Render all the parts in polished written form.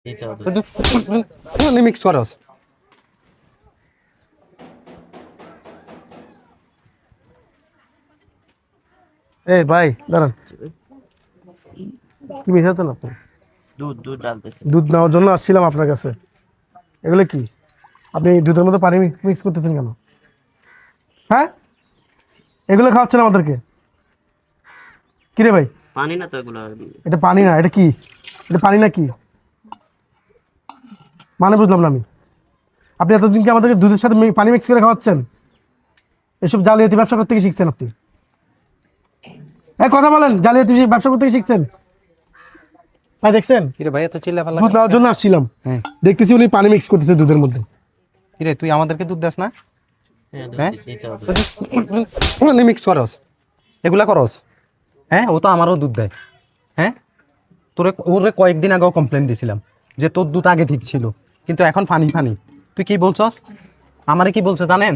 দিতে হবে। তুই মিক্স করস। এই ভাই দাঁড়ান, কি মিশাচ্ছেন আপনি? দুধ দুধ ডালতেছি। দুধ নেওয়ার জন্য আসছিলাম আপনার কাছে। এগুলো কি? আপনি দুধের মধ্যে পানি মিক্স করতেছেন কেন? হ্যাঁ, এগুলো খাওয়াচ্ছেন আমাদেরকে? কি রে ভাই, পানি না তো এগুলো। এটা পানি না, এটা কি? এটা পানি না কি মানে বুঝলাম না আমি। আপনি এতদিন কি আমাদেরকে দুধের সাথে পানি মিক্স করে খাওয়াচ্ছেন? এসব জালিয়াতি ব্যবসা করতে কি শিখছেন আপনি? কথা বলেন, জালিয়াতি ব্যবসা করতে কি শিখছেন? ভাই দেখছেন, কিরে ভাই এত চিল্লাফাল্লা দুধ নেওয়ার জন্য আসছিলাম, হ্যাঁ দেখতেছি উনি পানি মিক্স করতেছে দুধের মধ্যে। কিরে তুই আমাদেরকে দুধ দেস না? হ্যাঁ দুধ হ্যাঁ? দিতে হবে। তুই মিক্স করস, এগুলা করস? হ্যাঁ, ও তো আমারও দুধ দেয়। হ্যাঁ, ওরে কয়েকদিন আগেও কমপ্লেন দিয়েছিলাম যে তোর দুধ আগে ঠিক ছিল, কিন্তু এখন ফানি ফানি। তুই কি বলছস? আমারে কি বলছে জানেন?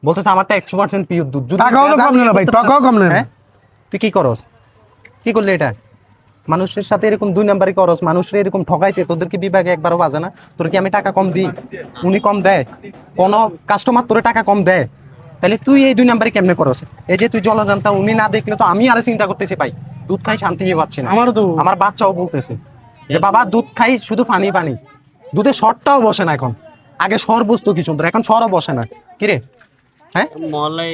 বলতেছে আমারটা 100% পিওর দুধ। যদি টাকাও তো কম নেই না ভাই, টাকাও কম নেই না। হ্যাঁ, তুই কি করস? কি করলি এটা? মানুষের সাথে এরকম 2 নাম্বারই করস, মানুষের এরকম ঠকাইতে তোদের কি বিভাগে একবারও বাজে না? তোর কি আমি টাকা কম দিই? উনি কম দেয়? কোনো কাস্টমার তোরে টাকা কম দেয়? তাহলে তুই এই 2 নাম্বারই কেমনে করস? এই যে তুই জলজান্তা, উনি না দেখলে তো আমি আরে চিন্তা করতেছি ভাই, দুধ খাই শান্তি পাচ্ছি না। আমারও তো। আমার বাচ্চাও বলতেছে যে বাবা দুধ খাই শুধু পানি পানি, দুধে সরটাও বসে না এখন। আগে সর বসতো কি সুন্দর, এখন সরও বসে না। কিরে? হ্যাঁ, মহল্লায়